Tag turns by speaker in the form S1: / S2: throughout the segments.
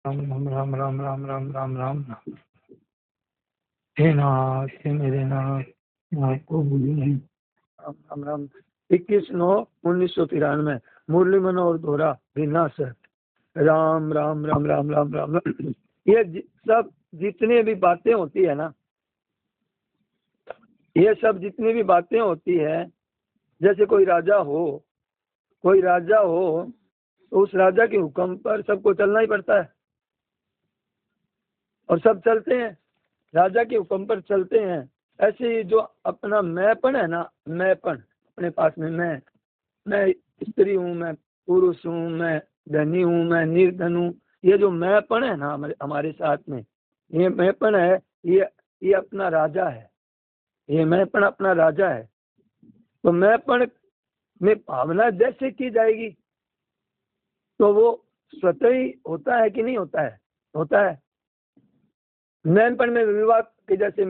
S1: राम राम राम राम राम राम राम राम राम। हे नाथ, हे मेरे नाथ, आपको भूली नहीं। राम राम राम। 21/9/1993 मुरली मनोहर दोहरा विनाश। राम राम राम राम राम राम राम। ये सब जितने भी बातें होती है ना, ये सब जितनी भी बातें होती है, जैसे कोई राजा हो तो उस राजा के हुक्म पर सबको चलना ही पड़ता है, और सब चलते हैं, राजा के हुक्म पर चलते हैं। ऐसे ही जो अपना मैंपन है ना, मैंपन अपने पास में, मैं स्त्री हूँ, मैं पुरुष हूँ, मैं धनी हूँ, मैं निर्धन हूँ, ये जो मैंपन है ना हमारे साथ में, ये मैंपन है, ये अपना राजा है, ये मैंपन अपना राजा है। तो मैंपन में भावना जैसे की जाएगी तो वो स्वतः ही होता है कि नहीं होता है? होता है। मैंपन में विवाह के जैसे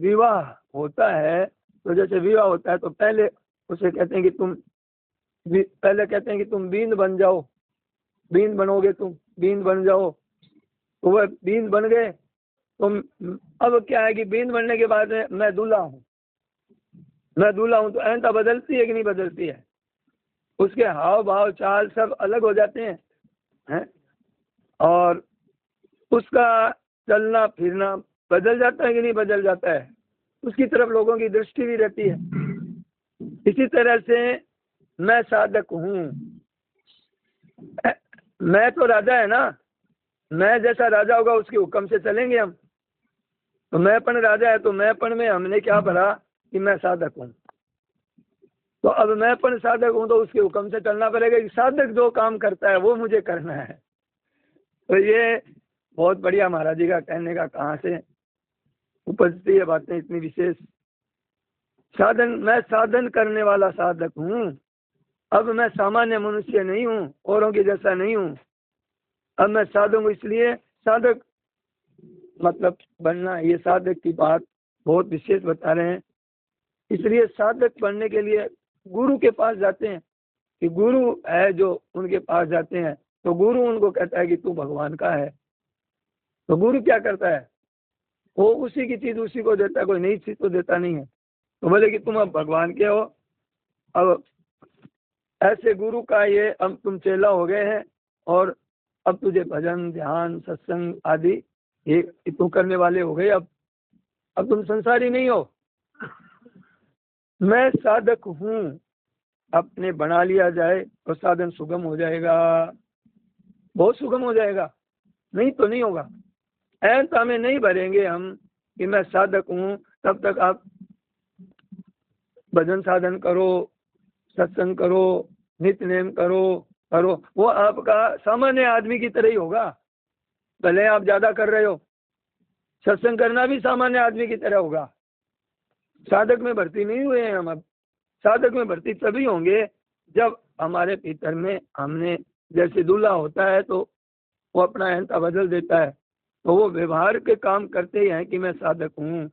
S1: विवाह होता है, तो जैसे विवाह होता है तो पहले उसे कहते हैं कि तुम बीन बन जाओ, बीन बनोगे, तुम बीन बन जाओ, तो वह बीन बन गए। तो अब क्या है कि बीन बनने के बाद मैं दूल्हा हूँ, तो अहंता बदलती है कि नहीं बदलती है? उसके हाव भाव चाल सब अलग हो जाते हैं, और उसका चलना फिरना बदल जाता है कि नहीं बदल जाता है? उसकी तरफ लोगों की दृष्टि भी रहती है। इसी तरह से मैं साधक हूँ, मैं तो राजा है ना, मैं जैसा राजा होगा उसके हुक्म से चलेंगे हम। तो मैंपन राजा है, तो मैंपन में हमने क्या भरा कि मैं साधक हूँ। तो अब मैंपन साधक हूँ तो उसके हुक्म से चलना पड़ेगा कि साधक जो काम करता है वो मुझे करना है। तो ये बहुत बढ़िया महाराज जी का कहने का कहाँ से उपजती है बातें इतनी विशेष। मैं साधन करने वाला साधक हूँ। अब मैं सामान्य मनुष्य नहीं हूँ, औरों के जैसा नहीं हूँ। अब मैं साधक हूँ, इसलिए साधक मतलब बनना, ये साधक की बात बहुत विशेष बता रहे हैं। इसलिए साधक बनने के लिए गुरु के पास जाते हैं, कि गुरु है जो उनके पास जाते हैं, तो गुरु उनको कहता है कि तू भगवान का है। तो गुरु क्या करता है? वो उसी की चीज उसी को देता है, कोई नई चीज तो देता नहीं है। तो बोले कि तुम अब भगवान के हो। अब ऐसे गुरु का ये अब तुम चेला हो गए हैं, और अब तुझे भजन ध्यान सत्संग आदि ये तुम करने वाले हो गए। अब तुम संसारी नहीं हो। मैं साधक हूँ, अपने बना लिया जाए तो साधन सुगम हो जाएगा, बहुत सुगम हो जाएगा। नहीं तो नहीं होगा। ऐसा में नहीं भरेंगे हम कि मैं साधक हूँ, तब तक आप भजन साधन करो, सत्संग करो, नित्य नेम करो, वो आपका सामान्य आदमी की तरह ही होगा। भले आप ज्यादा कर रहे हो, सत्संग करना भी सामान्य आदमी की तरह होगा। साधक में भर्ती नहीं हुए हैं हम। अब साधक में भर्ती तभी होंगे जब हमारे भीतर में हमने, जैसे दूल्हा होता है तो वो अपना अहंता बदल देता है, तो वो व्यवहार के काम करते ही हैं कि मैं साधक हूँ।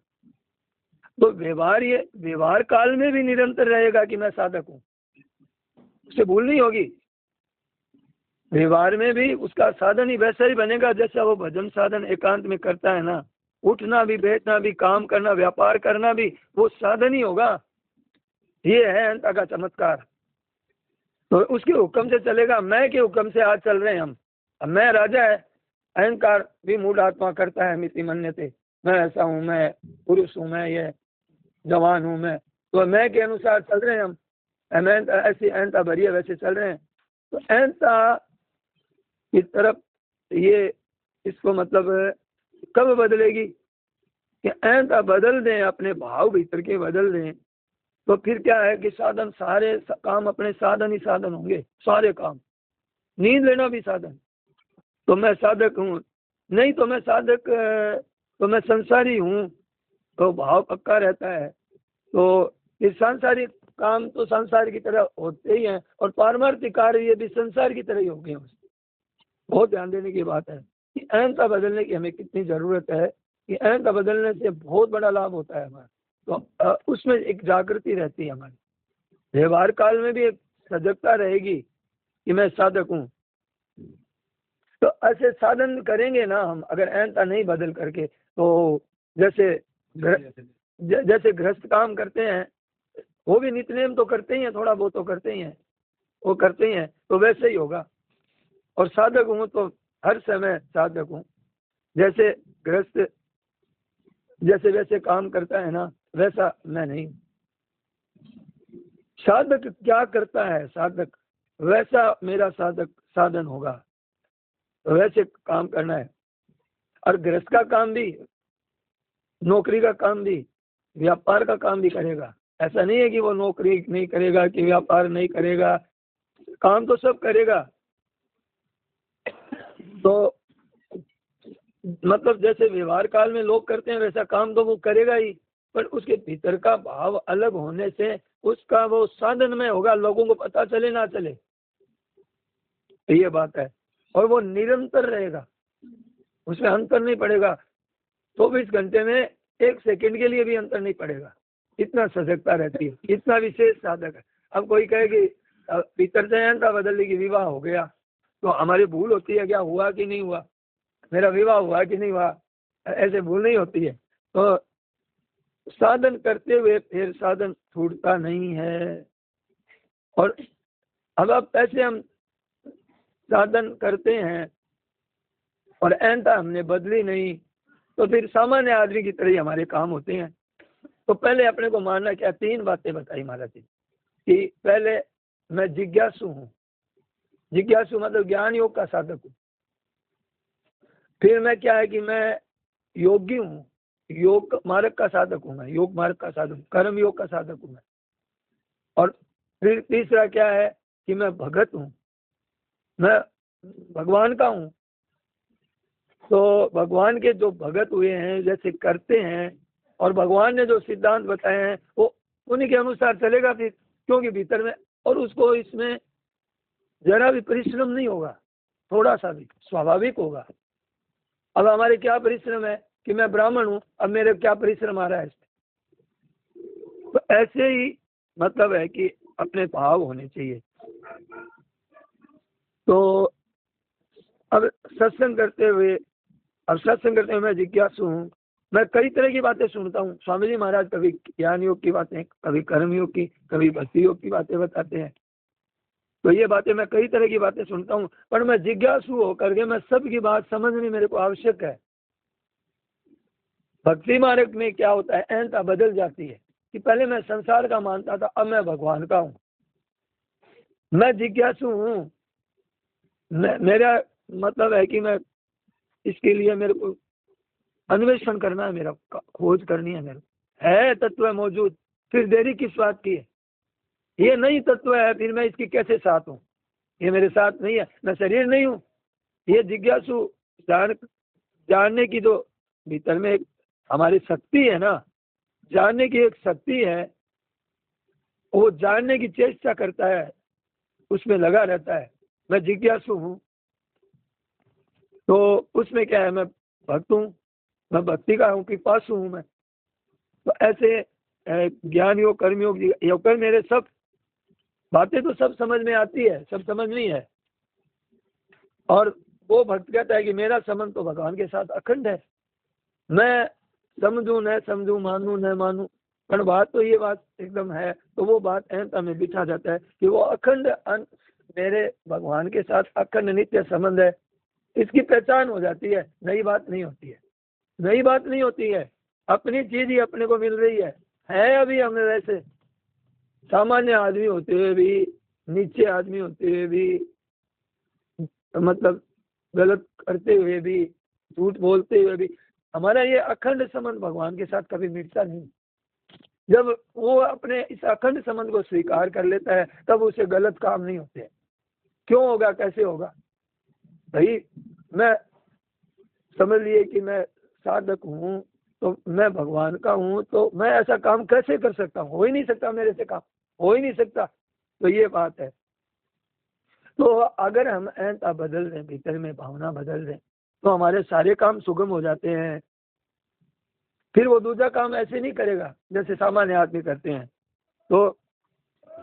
S1: तो व्यवहार काल में भी निरंतर रहेगा कि मैं साधक हूँ, उसे भूल नहीं होगी। व्यवहार में भी उसका साधन ही वैसा ही बनेगा जैसा वो भजन साधन एकांत में करता है ना। उठना भी, बैठना भी, काम करना, व्यापार करना भी वो साधन ही होगा। ये है अहंता का चमत्कार। तो उसके हुक्म से चलेगा, मैं के हुक्म से आज चल रहे हैं हम। अब मैं राजा है, अहंकार भी मूढ़ आत्मा करता है मिति मन्यते, मैं ऐसा हूँ, मैं पुरुष हूँ, मैं ये जवान हूँ, मैं के अनुसार चल रहे हैं हम। ऐसी अहंता भरी है, वैसे चल रहे हैं। तो अहंता की तरफ ये इसको मतलब कब बदलेगी कि अहंता बदल दें, अपने भाव भीतर के बदल दें, तो फिर क्या है कि साधन, सारे काम अपने साधन ही साधन होंगे। सारे काम, नींद लेना भी साधन। तो मैं साधक हूँ, नहीं तो मैं साधक, तो मैं संसारी हूँ, तो भाव पक्का रहता है। तो ये सांसारिक काम तो संसार की तरह होते ही हैं, और पारमार्थिक कार्य ये भी संसार की तरह ही हो गए। बहुत ध्यान देने की बात है कि अहंता बदलने की हमें कितनी जरूरत है, कि अहंता बदलने से बहुत बड़ा लाभ होता है हमारा। तो उसमें एक जागृति रहती है हमारी। व्यवहार काल में भी एक सजगता रहेगी कि मैं साधक हूँ। तो ऐसे साधन करेंगे ना हम, अगर अहंता नहीं बदल करके, तो जैसे जैसे गृहस्थ काम करते हैं, वो भी नित्य नेम तो करते ही हैं, थोड़ा बहुत तो करते ही हैं, वो करते ही हैं, तो वैसे ही होगा। और साधक हूँ तो हर समय साधक हूँ। जैसे गृहस्थ जैसे वैसे काम करता है ना, वैसा मैं नहीं। साधक क्या करता है, साधक वैसा मेरा साधक साधन होगा, तो वैसे काम करना है। और गृहस्थ का काम भी, नौकरी का काम भी, व्यापार का काम भी करेगा। ऐसा नहीं है कि वो नौकरी नहीं करेगा, कि व्यापार नहीं करेगा, काम तो सब करेगा। तो मतलब जैसे व्यवहार काल में लोग करते हैं, वैसा काम तो वो करेगा ही, पर उसके भीतर का भाव अलग होने से उसका वो साधन में होगा, लोगों को पता चले ना चले, तो ये बात है। और वो निरंतर रहेगा, उसमें अंतर नहीं पड़ेगा। 24 घंटे में 1 सेकंड के लिए भी अंतर नहीं पड़ेगा, इतना सजगता रहती है, इतना विशेष साधक है। अब कोई कहे कि भीतर से अहंता बदल की विवाह हो गया, तो हमारी भूल होती है क्या, हुआ कि नहीं हुआ, मेरा विवाह हुआ कि नहीं हुआ, ऐसे भूल नहीं होती है। तो साधन करते हुए फिर साधन छूटता नहीं है। और अब ऐसे हम साधन करते हैं और अहंता हमने बदली नहीं, तो फिर सामान्य आदमी की तरह ही हमारे काम होते हैं। तो पहले अपने को मानना क्या, 3 बातें बताई महाराज जी, कि पहले मैं जिज्ञासु हूँ, जिज्ञासु मतलब ज्ञान योग का साधक हूँ। फिर मैं क्या है कि मैं योगी हूँ, योग मार्ग का साधक हूँ मैं, योग मार्ग का साधक, कर्म योग का साधक हूँ मैं। और फिर तीसरा क्या है कि मैं भगत हूँ, मैं भगवान का हूँ। तो भगवान के जो भगत हुए हैं, जैसे करते हैं, और भगवान ने जो सिद्धांत बताए हैं वो उन्हीं के अनुसार चलेगा फिर, क्योंकि भीतर में, और उसको इसमें जरा भी परिश्रम नहीं होगा, थोड़ा सा भी, स्वाभाविक होगा। अब हमारे क्या परिश्रम है कि मैं ब्राह्मण हूँ, अब मेरे क्या परिश्रम आ रहा है इसमें। तो ऐसे ही मतलब है कि अपने भाव होने चाहिए। तो अब सत्संग करते हुए, मैं जिज्ञासु हूँ, मैं कई तरह की बातें सुनता हूँ। स्वामी जी महाराज कभी ज्ञान योग की बातें, कभी कर्म योग की, कभी भक्ति योग की बातें बताते हैं। तो ये बातें, मैं कई तरह की बातें सुनता हूँ, पर मैं जिज्ञासु होकर के मैं सबकी बात समझनी मेरे को आवश्यक है। भक्ति मार्ग में क्या होता है, अहंता बदल जाती है कि पहले मैं संसार का मानता था, अब मैं भगवान का हूँ, मैं जिज्ञासु हूँ। मेरा मतलब है कि मैं इसके लिए मेरे को अन्वेषण करना है, मेरा खोज करनी है, मेरे है तत्व है मौजूद, फिर देरी किस बात की है। ये नहीं तत्व है, फिर मैं इसकी कैसे साथ हूँ, ये मेरे साथ नहीं है, मैं शरीर नहीं हूँ। ये जिज्ञासु जानने की जो भीतर में एक हमारी शक्ति है ना, जानने की एक शक्ति है, वो जानने की चेष्टा करता है, उसमें लगा रहता है। मैं जिज्ञासु हूँ, तो उसमें क्या है, मैं भक्त हूँ, मैं भक्ति का हूँ, पिपासु हूँ मैं। तो ऐसे ज्ञान योग, कर्म योग, योग कर, मेरे सब बातें तो सब समझ में आती है, सब समझ नहीं है। और वो भक्त कहता है कि मेरा संबंध तो भगवान के साथ अखंड है, मैं समझू न समझू, मानू न मानू, पर बात तो ये बात एकदम है। तो वो बात अहंता में बिठा जाता है कि वो अखंड मेरे भगवान के साथ अखंड नित्य संबंध है, इसकी पहचान हो जाती है। नई बात नहीं होती है, नई बात नहीं होती है, अपनी चीज ही अपने को मिल रही है अभी हमें वैसे सामान्य आदमी होते हुए भी, नीचे आदमी होते हुए भी, मतलब गलत करते हुए भी, झूठ बोलते हुए भी, हमारा ये अखंड संबंध भगवान के साथ कभी मिटता नहीं। जब वो अपने इस अखंड संबंध को स्वीकार कर लेता है, तब उसे गलत काम नहीं होते। क्यों होगा, कैसे होगा भाई, मैं समझ लिए कि मैं साधक हूँ, तो मैं भगवान का हूँ, तो मैं ऐसा काम कैसे कर सकता हूँ, हो ही नहीं सकता, मेरे से काम हो ही नहीं सकता। तो ये बात है। तो अगर हम अहंता बदल दें, भीतर में भावना बदल दें, तो हमारे सारे काम सुगम हो जाते हैं। फिर वो दूसरा काम ऐसे नहीं करेगा जैसे सामान्य आदमी करते हैं। तो,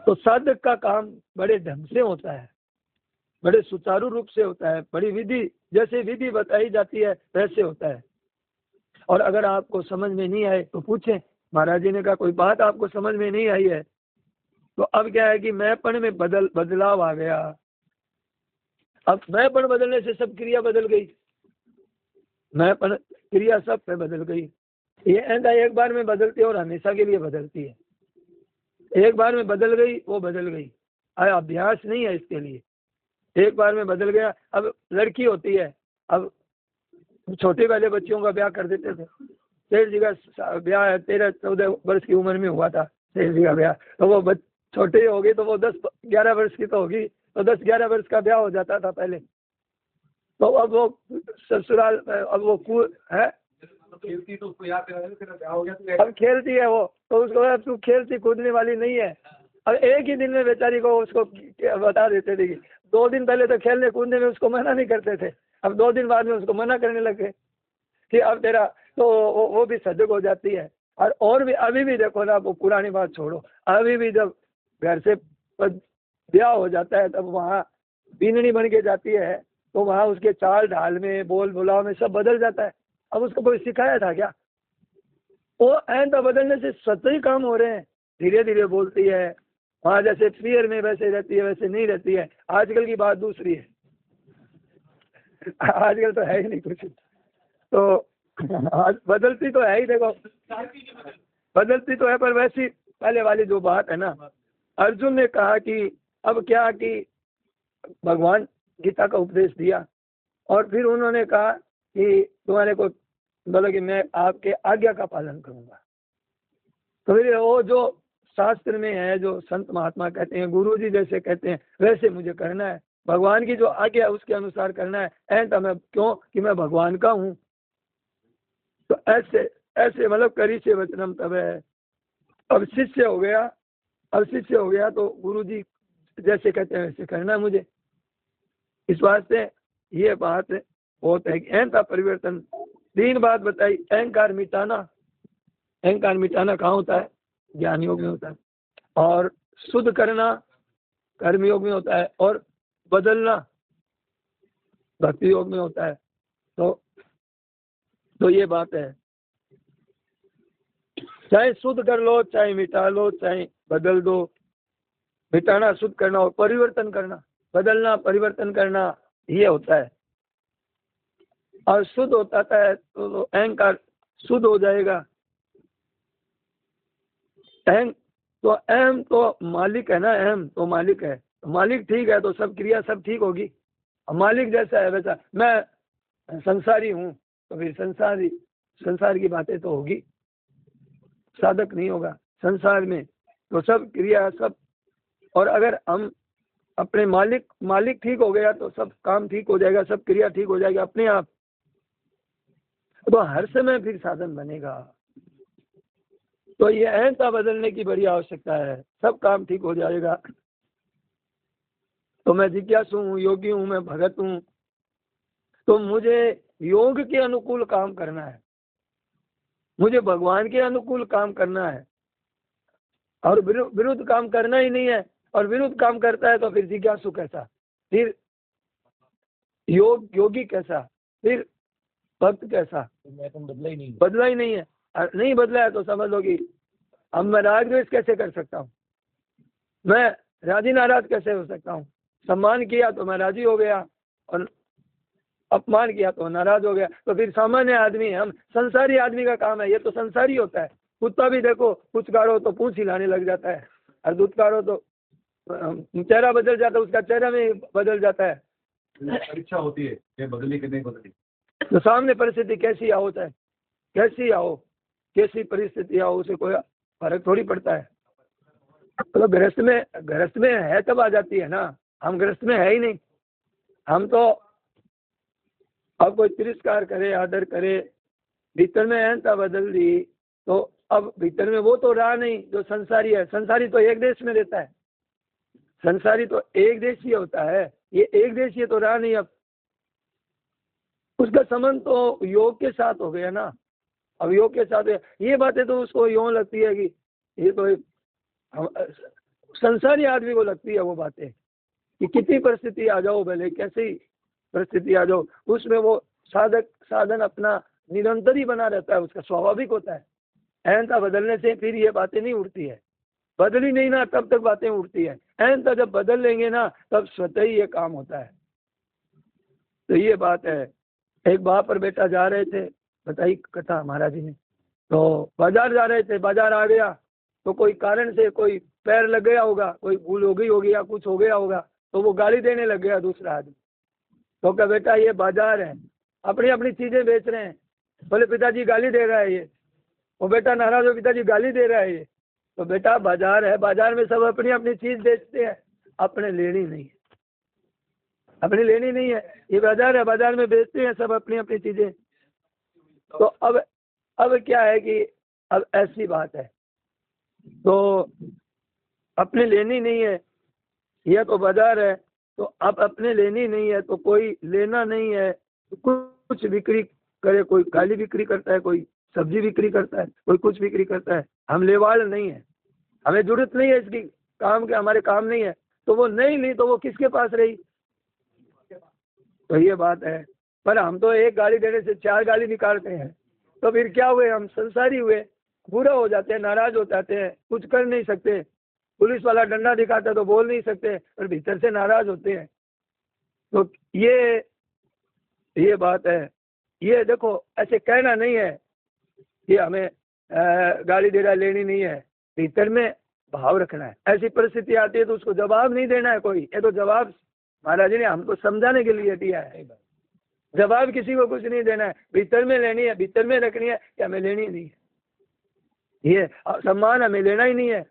S1: साधक का काम बड़े ढंग से होता है। बड़े सुचारू रूप से होता है, बड़ी विधि, जैसे विधि बताई जाती है वैसे होता है। और अगर आपको समझ में नहीं आए तो पूछें। महाराज जी ने कहा कोई बात आपको समझ में नहीं आई है, तो अब क्या है कि मैंपन में बदलाव आ गया। अब मैंपन बदलने से सब क्रिया बदल गई, मैंपन क्रिया सब पे बदल गई। ये ऐसा एक बार में बदलती है और हमेशा के लिए बदलती है। एक बार में बदल गई वो बदल गई, अभ्यास नहीं है इसके लिए। एक बार में बदल गया। अब लड़की होती है, अब छोटे वाले बच्चों का ब्याह कर देते थे। सेठ जी का ब्याह 13-14 वर्ष की उम्र में हुआ था, सेठ जी का ब्याह। तो वो छोटे हो गई तो वो 10-11 वर्ष की तो होगी, तो 10-11 वर्ष का ब्याह हो जाता था पहले। तो अब वो ससुराल, अब वो है खेलती, तो उसको याद हो गया, अब खेलती है वो, तो उसको अब तू खेलती कूदने वाली नहीं है। अब एक ही दिन में बेचारी को उसको बता देते थे कि 2 दिन पहले तो खेलने कूदने में उसको मना नहीं करते थे, अब 2 दिन बाद में उसको मना करने लगे कि अब तेरा, तो वो भी सजग हो जाती है। और भी अभी भी देखो ना, वो पुरानी बात छोड़ो, अभी भी जब घर से ब्याह हो जाता है तब वहाँ बीननी बन के जाती है, तो वहाँ उसके चाल ढाल में, बोल बुलाव में सब बदल जाता है। अब उसको कोई सिखाया था क्या? वो ऐसा बदलने से सच ही काम हो रहे हैं। धीरे धीरे बोलती है, वहाँ जैसे पियर में वैसे रहती है वैसे नहीं रहती है। आजकल की बात दूसरी है, आजकल तो है ही नहीं कुछ, तो आज बदलती तो है ही, देखो बदलती तो है, पर वैसी पहले वाली जो बात है ना, अर्जुन ने कहा कि अब क्या कि भगवान गीता का उपदेश दिया और फिर उन्होंने कहा कि तुम्हारे को बोला कि मैं आपके आज्ञा का पालन करूंगा। तो फिर वो जो शास्त्र में है, जो संत महात्मा कहते हैं, गुरु जी जैसे कहते हैं वैसे मुझे करना है, भगवान की जो आज्ञा है उसके अनुसार करना है। ऐसा मैं क्यों कि मैं भगवान का हूँ। तो ऐसे ऐसे मतलब करी से वचनम तब है। अब शिष्य हो गया, अब शिष्य हो गया तो गुरु जी जैसे कहते हैं वैसे करना है मुझे। इस वास्ते ये बात बहुत है कि ऐसा परिवर्तन। 3 बात बताई, अहंकार मिटाना। अहंकार मिटाना कहाँ होता है? ज्ञान योग में होता है। और शुद्ध करना कर्म योग में होता है। और बदलना भक्ति योग में होता है। तो ये बात है, चाहे शुद्ध कर लो, चाहे मिटा लो, चाहे बदल दो। मिटाना, शुद्ध करना और परिवर्तन करना, बदलना परिवर्तन करना, ये होता है। और शुद्ध होता है तो अहंकार शुद्ध हो जाएगा। अहम तो मालिक है ना, अहम तो मालिक है, मालिक ठीक है तो सब क्रिया सब ठीक होगी। मालिक जैसा है वैसा, मैं संसारी हूँ तो फिर संसार की बातें तो होगी, साधक नहीं होगा संसार में, तो सब क्रिया सब। और अगर हम अपने मालिक ठीक हो गया तो सब काम ठीक हो जाएगा, सब क्रिया ठीक हो जाएगी अपने आप। तो हर समय फिर साधन बनेगा। तो ये अहंता बदलने की बड़ी आवश्यकता है, सब काम ठीक हो जाएगा। तो मैं जिज्ञासु हूँ, योगी हूँ, मैं भगत हूँ, तो मुझे योग के अनुकूल काम करना है, मुझे भगवान के अनुकूल काम करना है, और विरुद्ध काम करना ही नहीं है। और विरुद्ध काम करता है तो फिर जिज्ञासु कैसा, फिर योगी कैसा, फिर भक्त कैसा? बदला ही नहीं है। नहीं बदला है तो समझ लो कि अब मैं राग द्वेष कैसे कर सकता हूँ, मैं राजी नाराज कैसे हो सकता हूँ? सम्मान किया तो मैं राजी हो गया और अपमान किया तो नाराज हो गया। तो फिर सामान्य आदमी, हम संसारी आदमी का काम है, ये तो संसारी होता है। कुत्ता भी देखो, कुछ गाड़ो तो पूंछ हिलाने लग जाता है, और दूध काढ़ो तो चेहरा बदल जाता है, उसका चेहरा में बदल जाता है।
S2: परीक्षा होती है ये बदली कि नहीं बदली,
S1: तो सामने परिस्थिति कैसी आओ, चाहे कैसी आओ, कैसी परिस्थिति आओ, उसे कोई फर्क थोड़ी पड़ता है। तो गृहस्थ में है तब आ जाती है ना, हम गृहस्थ में है ही नहीं। हम तो अब कोई तिरस्कार करे, आदर करे, भीतर में अहंता बदल दी, तो अब भीतर में वो तो रहा नहीं जो संसारी है। संसारी तो एक देश में रहता है, संसारी तो एक देशीय होता है, ये एक देशीय तो रहा नहीं। अब उसका संबंध तो योग के साथ हो गया ना। अब योग के साथ ये बातें तो उसको यूं लगती है कि ये तो संसारी आदमी को लगती है वो बातें, कि कितनी परिस्थिति आ जाओ, भले कैसी परिस्थिति आ जाओ, उसमें वो साधक साधन अपना निरंतर ही बना रहता है, उसका स्वाभाविक होता है। अहंता बदलने से फिर ये बातें नहीं उठती है, बदली नहीं ना तब तक बातें उठती है। अहंता जब बदल लेंगे ना तब स्वतः ही ये काम होता है। तो ये बात है। एक बाप और बेटा जा रहे थे, बताई कथा महाराज जी ने, तो बाजार जा रहे थे, बाजार आ गया तो कोई कारण से कोई पैर लग गया होगा, कोई भूल हो गई होगी या कुछ हो गया होगा, तो वो गाली देने लग गया दूसरा आदमी। तो क्या बेटा ये बाजार है, अपनी अपनी चीजें बेच रहे हैं, बोले पिताजी गाली दे रहा है ये, वो बेटा नाराज हो, पिताजी गाली दे रहा है ये। तो बेटा बाजार है, बाजार में सब अपनी अपनी चीज बेचते हैं, अपने लेनी नहीं है, अपनी लेनी नहीं है, ये बाजार है, बाजार में बेचते हैं सब अपनी अपनी चीजें। तो अब क्या है कि अब ऐसी बात है, तो अपने लेनी नहीं है, यह तो बाजार है, तो अब अपने लेनी नहीं है तो कोई लेना नहीं है, तो कुछ बिक्री करे, कोई गाली बिक्री करता है, कोई सब्जी बिक्री करता है, कोई कुछ बिक्री करता है। हम लेवाड़ नहीं है, हमें जरूरत नहीं है इसकी, काम के हमारे काम नहीं है, तो वो नहीं ली तो वो किसके पास रही। तो ये बात है। पर हम तो एक गाली देने से 4 गाली निकालते हैं, तो फिर क्या हुए, हम संसारी हुए, बुरा हो जाते हैं, नाराज हो जाते हैं, कुछ कर नहीं सकते। पुलिस वाला डंडा दिखाता है तो बोल नहीं सकते, पर भीतर से नाराज होते हैं। तो ये बात है। ये देखो ऐसे कहना नहीं है कि हमें गाली दे रहा लेनी नहीं है, भीतर में भाव रखना है। ऐसी परिस्थिति आती है तो उसको जवाब नहीं देना है कोई, ये तो जवाब महाराज जी ने हमको समझाने के लिए दिया है। जवाब किसी को कुछ नहीं देना है, भीतर में लेनी है, भीतर में रखनी है कि हमें लेनी नहीं है। ये सम्मान हमें लेना ही नहीं है,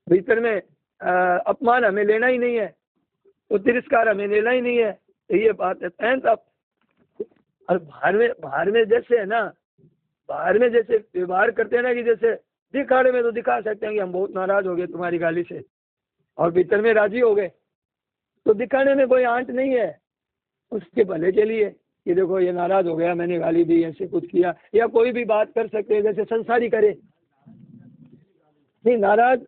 S1: भीतर में अपमान हमें लेना ही नहीं है, तो तिरस्कार हमें लेना ही नहीं है। तो ये बात है। और बाहर में जैसे है ना, बाहर में जैसे व्यवहार करते हैं ना, कि जैसे दिखाड़े में तो दिखा सकते हैं कि हम बहुत नाराज हो गए तुम्हारी गाली से, और भीतर में राजी हो गए, तो दिखाने में कोई आंट नहीं है, उसके भले के लिए कि देखो ये नाराज हो गया, मैंने गाली दी, ऐसे कुछ किया, या कोई भी बात कर सकते हैं जैसे संसारी करे, नहीं नाराज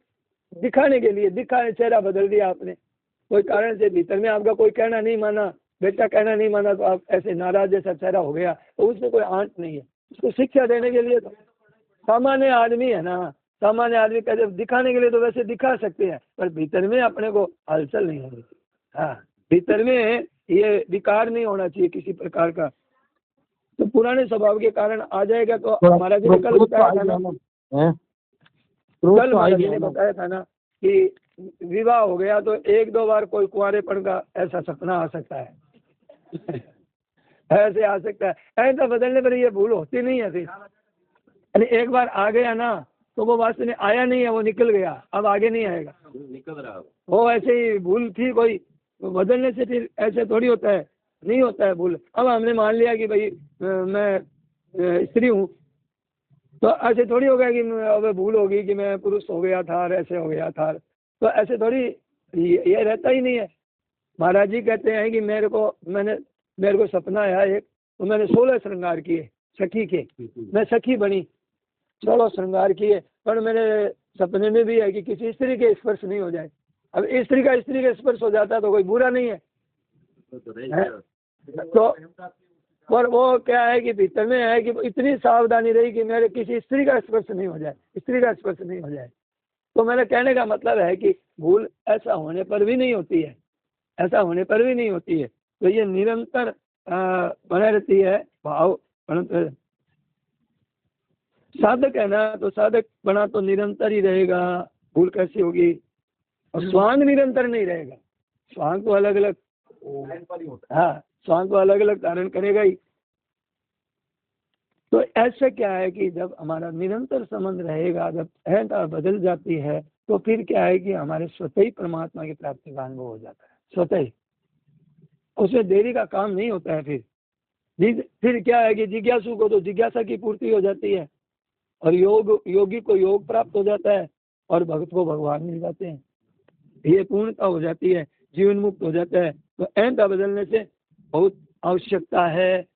S1: दिखाने के लिए, दिखाने चेहरा बदल दिया आपने, कोई कारण से भीतर में आपका कोई कहना नहीं माना, बेटा कहना नहीं माना, तो आप ऐसे नाराज जैसा चेहरा हो गया, तो उसमें कोई आंट नहीं है। उसको शिक्षा देने के लिए तो सामान्य आदमी है ना, सामान्य आदमी का जब दिखाने के लिए तो वैसे दिखा सकते हैं, पर भीतर में अपने को हलचल नहीं होनी चाहिए। हाँ, भीतर में ये विकार नहीं होना चाहिए किसी प्रकार का। तो पुराने स्वभाव के कारण आ जाएगा। तो हमारा जी ने कल बताया था ना, कल महाराज जी ने बताया था ना कि विवाह हो गया तो 1-2 बार कोई कुंवारेपन का ऐसा सपना आ सकता है ऐसे आ सकता है। ऐसा बदलने पर ये भूल होती नहीं है। फिर एक बार आ गया ना तो वो वास्तव में आया नहीं है, वो निकल गया, अब आगे नहीं आएगा, निकल रहा वो ऐसे ही भूल थी कोई, बदलने से फिर ऐसे थोड़ी होता है, नहीं होता है भूल। अब हमने मान लिया कि भाई मैं स्त्री हूँ, तो ऐसे थोड़ी हो गया कि अब भूल होगी कि मैं पुरुष हो गया था और ऐसे हो गया था, तो ऐसे थोड़ी ये रहता ही नहीं है। महाराज जी कहते हैं कि मेरे को सपना आया एक, तो मैंने 16 श्रृंगार किए सखी के, मैं सखी बनी, 16 श्रृंगार किए, पर मेरे सपने में भी है कि किसी स्त्री के स्पर्श नहीं हो जाए। अब स्त्री का स्पर्श हो जाता है तो कोई बुरा नहीं है, तो पर वो क्या है कि भीतर में है कि इतनी सावधानी रही कि मेरे किसी स्त्री का स्पर्श नहीं हो जाए, स्त्री का स्पर्श नहीं हो जाए। तो मेरा कहने का मतलब है कि भूल ऐसा होने पर भी नहीं होती है, ऐसा होने पर भी नहीं होती है। तो ये निरंतर बने रहती है भाव। साधक है ना, तो साधक बना तो निरंतर ही रहेगा, भूल कैसी होगी। और स्वांग निरंतर नहीं रहेगा, स्वांग तो अलग अलग, हाँ स्वांग तो अलग अलग धारण करेगा ही। तो ऐसे क्या है कि जब हमारा निरंतर संबंध रहेगा, जब अहंता बदल जाती है, तो फिर क्या है कि हमारे स्वतः ही परमात्मा की प्राप्ति का अनुभव हो जाता है, स्वतः ही, उसमें देरी का काम नहीं होता है। फिर क्या है कि जिज्ञासु को तो जिज्ञासा की पूर्ति हो जाती है, और योगी को योग प्राप्त हो जाता है, और भक्त को भगवान मिल जाते हैं, ये पूर्णता हो जाती है, जीवन मुक्त हो जाता है। तो अहंता बदलने से बहुत आवश्यकता है।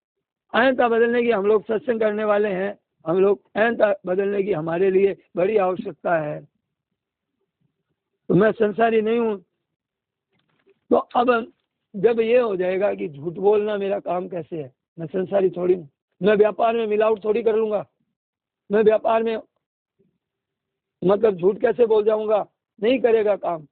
S1: अहंता बदलने की हम लोग सत्संग करने वाले हैं, हम लोग अहंता बदलने की हमारे लिए बड़ी आवश्यकता है। तो मैं संसारी नहीं हूँ, तो अब जब ये हो जाएगा कि झूठ बोलना मेरा काम कैसे है, मैं संसारी थोड़ी हूँ, मैं व्यापार में मिलावट थोड़ी कर लूंगा, मैं व्यापार में मतलब झूठ कैसे बोल जाऊंगा, नहीं करेगा काम।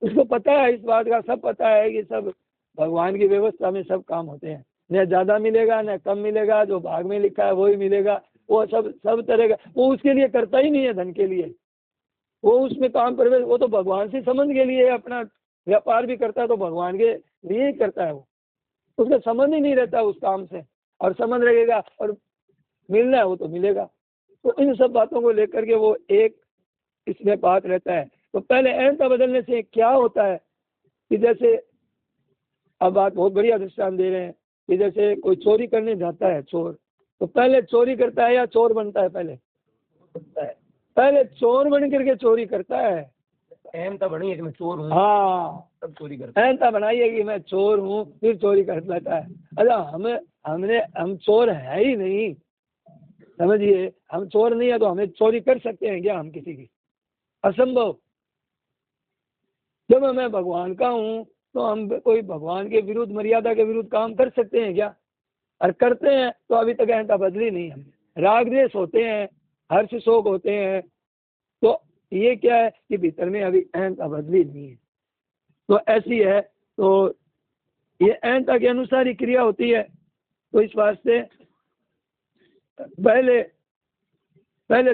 S1: उसको पता है, इस बात का सब पता है कि सब भगवान की व्यवस्था में सब काम होते हैं, न ज़्यादा मिलेगा न कम मिलेगा, जो भाग में लिखा है वही मिलेगा। वो सब तरह का वो उसके लिए करता ही नहीं है, धन के लिए वो उसमें काम प्रवेश, वो तो भगवान से संबंध के लिए अपना व्यापार भी करता है, तो भगवान के लिए ही करता है वो, उसका संबंध ही नहीं रहता उस काम से, और संबंध रहेगा और मिलना है वो तो मिलेगा। तो इन सब बातों को लेकर के वो एक इसमें बात रहता है। तो पहले अहंता बदलने से क्या होता है कि जैसे अब बात बहुत बढ़िया दृष्टांत दे रहे हैं कि जैसे कोई चोरी करने जाता है चोर, तो पहले चोरी करता है या चोर बनता है? पहले चोर बन करके चोरी करता है।
S3: अहमता बनी है कि मैं चोर हूँ,
S1: हाँ,
S3: तब चोरी करता
S1: अहंता बनाई है कि मैं चोर हूँ, फिर चोरी कर लेता है। अच्छा, हम चोर है ही नहीं, समझिए, हम चोर नहीं है तो हमें चोरी कर सकते हैं क्या हम किसी की? असंभव। जब मैं भगवान का हूँ तो हम कोई भगवान के विरुद्ध, मर्यादा के विरुद्ध काम कर सकते हैं क्या? और करते हैं तो अभी तक अहंता बदली नहीं है। राग द्वेष होते हैं, हर्ष शोक होते हैं, तो ये क्या है कि भीतर में अभी अहंता बदली नहीं है। तो ऐसी है, तो ये अहंता के अनुसार ही क्रिया होती है। तो इस वास्ते पहले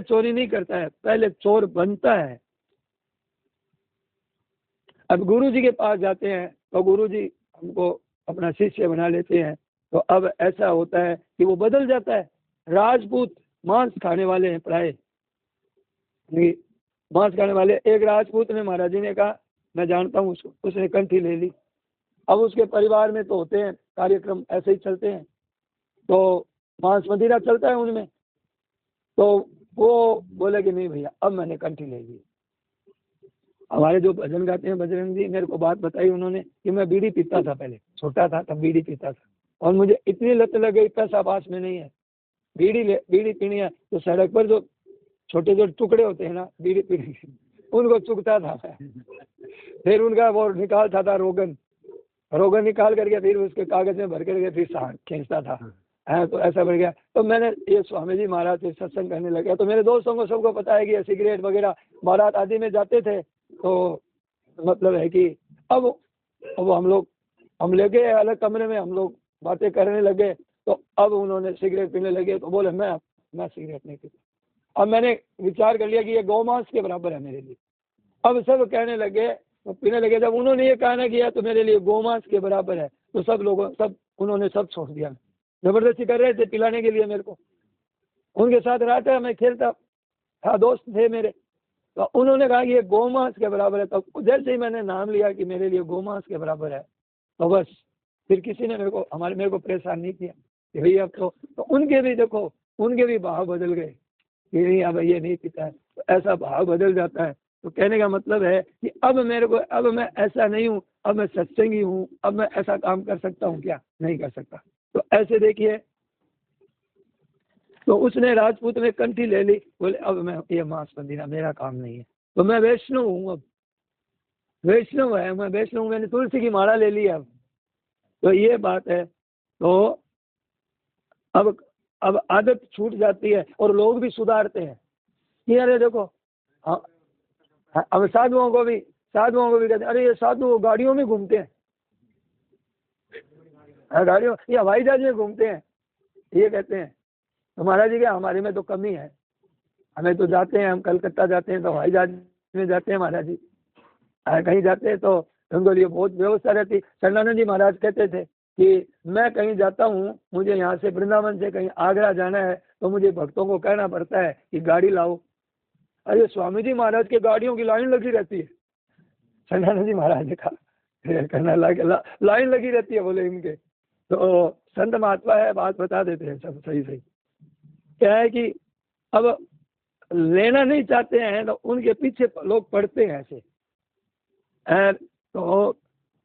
S1: चोरी नहीं करता है, पहले चोर बनता है। अब गुरु जी के पास जाते हैं तो गुरु जी हमको अपना शिष्य बना लेते हैं, तो अब ऐसा होता है कि वो बदल जाता है। राजपूत मांस खाने वाले हैं प्राय, मांस खाने वाले। एक राजपूत ने महाराज जी ने कहा, मैं जानता हूँ उसको, उसने कंठी ले ली। अब उसके परिवार में तो होते हैं कार्यक्रम ऐसे ही चलते हैं, तो मांस मदिरा चलता है उनमें, तो वो बोले कि नहीं भैया अब मैंने कंठी ले ली। हमारे जो भजन गाते हैं बजरंग जी, मेरे को बात बताई उन्होंने कि मैं बीड़ी पीता था, पहले छोटा था तब बीड़ी पीता था, और मुझे इतनी लत लग गई, पैसा पास में नहीं है, बीड़ी पीनी है, तो सड़क पर जो छोटे जो टुकड़े होते हैं ना बीड़ी पीने के, उनको चुगता था मैं। फिर उनका वो निकालता था रोगन निकाल करके फिर उसके कागज में भर करके फिर खींचता था। तो ऐसा बढ़ गया। तो मैंने ये स्वामी जी महाराज से सत्संग करने लगा, तो मेरे दोस्तों को सबको पता है कि सिगरेट वगैरह बारात आदि में जाते थे, तो मतलब है कि अब हम लेके अलग कमरे में हम लोग बातें करने लगे, तो अब उन्होंने सिगरेट पीने लगे, तो बोले मैं सिगरेट नहीं पीता। अब मैंने विचार कर लिया कि ये गौमांस के बराबर है मेरे लिए। अब सब कहने लगे, तो पीने लगे। जब उन्होंने ये कहना किया तो मेरे लिए गौमांस के बराबर है, तो उन्होंने सब छोड़ दिया। जबरदस्ती कर रहे थे पिलाने के लिए मेरे को, उनके साथ रहता मैं खेलता था, दोस्त थे मेरे, तो उन्होंने कहा कि ये गौमांस के बराबर है। तो जैसे ही मैंने नाम लिया कि मेरे लिए गौमांस के बराबर है, तो बस फिर किसी ने मेरे को परेशान नहीं किया कि भैया अब तो उनके भी देखो, उनके भी भाव बदल गए कि नहीं अब ये नहीं पीता है, तो ऐसा भाव बदल जाता है। तो कहने का मतलब है कि अब मैं ऐसा नहीं हूँ, अब मैं सत्संगी हूँ, अब मैं ऐसा काम कर सकता हूँ क्या? नहीं कर सकता। तो ऐसे देखिए, तो उसने राजपूत में कंठी ले ली, बोले अब मैं ये मांस मंदिरा मेरा काम नहीं है, तो मैं वैष्णव हूँ। अब वैष्णव है, मैं वैष्णव, मैंने तुलसी की माला ले ली अब। तो ये बात है। तो अब आदत छूट जाती है और लोग भी सुधारते हैं कि अरे देखो, अब साधुओं को भी कहते हैं, अरे ये साधु गाड़ियों में घूमते हैं, गाड़ियों ये हवाई जहाज में घूमते हैं, ये कहते हैं। तो महाराज जी क्या, हमारे में तो कमी है, हमें तो जाते हैं, हम कलकत्ता जाते हैं तो हवाई जहाज में जाते हैं महाराज जी, कहीं जाते हैं तो उनको लिए बहुत व्यवस्था रहती। चंदानंद जी महाराज कहते थे कि मैं कहीं जाता हूँ, मुझे यहाँ से वृंदावन से कहीं आगरा जाना है, तो मुझे भक्तों को कहना पड़ता है कि गाड़ी लाओ। अरे स्वामी जी महाराज के गाड़ियों की लाइन लगी रहती है। चंदानंद जी महाराज ने कहा कहना लाइन लगी रहती है, बोले इनके। तो संत महात्मा है, बात बता देते हैं सब सही। क्या है कि अब लेना नहीं चाहते हैं तो उनके पीछे लोग पढ़ते हैं ऐसे। तो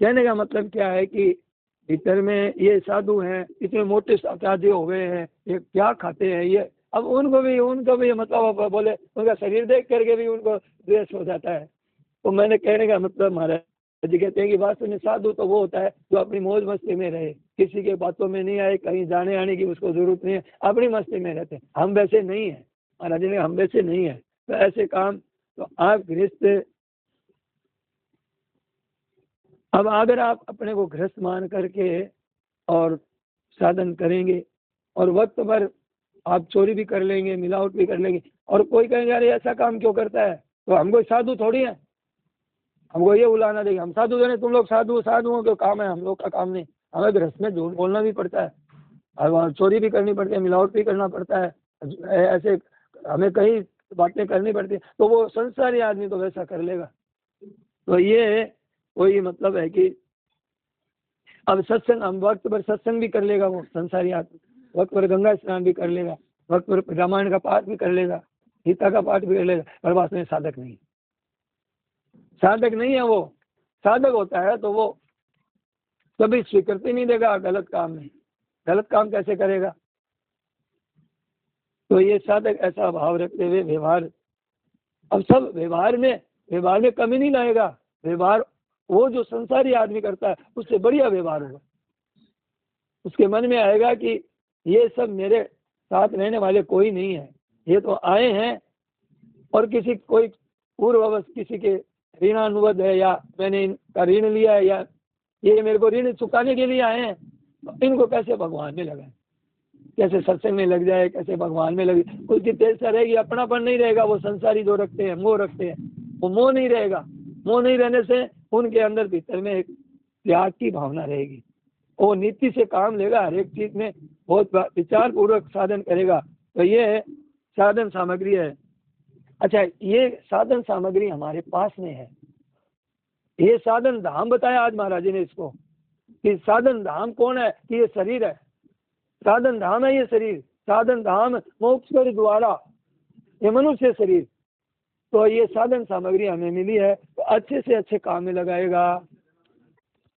S1: कहने का मतलब क्या है कि भीतर में ये साधु हैं, इतने मोटे साधु हो गए हैं, ये क्या खाते हैं ये। अब उनको भी मतलब बोले उनका शरीर देख करके भी उनको द्वेष हो जाता है। तो मैंने कहने का मतलब महाराज यदि कहते हैं कि वास्तव में साधु तो वो होता है जो अपनी मौज मस्ती में रहे, किसी के बातों में नहीं आए, कहीं जाने आने की उसको जरूरत नहीं है, अपनी मस्ती में रहते हैं। हम वैसे नहीं है, महाराज ने हम वैसे नहीं है। तो ऐसे काम तो आप गृहस्थ, अब अगर आप अपने को गृहस्थ मान करके और साधन करेंगे और वक्त भर आप चोरी भी कर लेंगे, मिलावट भी कर लेंगे, और कोई कहेंगे अरे ऐसा काम क्यों करता है, तो हम कोई साधु थोड़ी है, हमको ये उलाना देंगे हम साधु देने, तुम लोग साधुओं का काम है, हम लोग का काम नहीं। हमें गृहस्थ में झूठ बोलना भी पड़ता है, और चोरी भी करनी पड़ती है, मिलावट भी करना पड़ता है, ऐसे हमें कई बातें करनी पड़ती है। तो वो संसारी आदमी तो वैसा कर लेगा। तो ये कोई मतलब है कि अब सत्संग, हम वक्त पर सत्संग भी कर लेगा वो संसारी आदमी, वक्त पर गंगा स्नान भी कर लेगा, वक्त पर रामायण का पाठ भी कर लेगा, गीता का पाठ भी कर लेगा, पर वास्तव में साधक नहीं, साधक नहीं है वो। साधक होता है तो वो कभी स्वीकृति नहीं देगा गलत काम में, गलत काम कैसे करेगा। तो ये साधक ऐसा भाव रखते हुए व्यवहार, अब सब व्यवहार में कमी नहीं लाएगा। व्यवहार वो जो संसारी आदमी करता है उससे बढ़िया व्यवहार होगा। उसके मन में आएगा कि ये सब मेरे साथ रहने वाले कोई नहीं है, ये तो आए हैं और किसी कोई पूर्ववश किसी के ऋणानुबद्ध है, या मैंने इनका ऋण लिया है, या ये मेरे को ऋण चुकाने के लिए आए हैं, तो इनको कैसे भगवान में लगाए, कैसे सत्संग में लग जाए, कैसे भगवान में लगे। उसकी तेजता रहेगी, अपनापन नहीं रहेगा। वो संसारी जो रखते हैं, मोह रखते हैं, वो मोह नहीं रहेगा। मोह नहीं रहने से उनके अंदर भीतर में एक त्याग की भावना रहेगी। वो नीति से काम लेगा, हर एक चीज में बहुत विचार पूर्वक साधन करेगा। तो ये साधन सामग्री है। अच्छा, ये साधन सामग्री हमारे पास में है। ये साधन धाम बताया आज महाराज जी ने इसको, कि साधन धाम कौन है, कि ये शरीर है। साधन धाम है ये शरीर, साधन धाम मोक्ष कर द्वारा, ये मनुष्य शरीर। तो ये साधन सामग्री हमें मिली है, तो अच्छे से अच्छे काम में लगाएगा।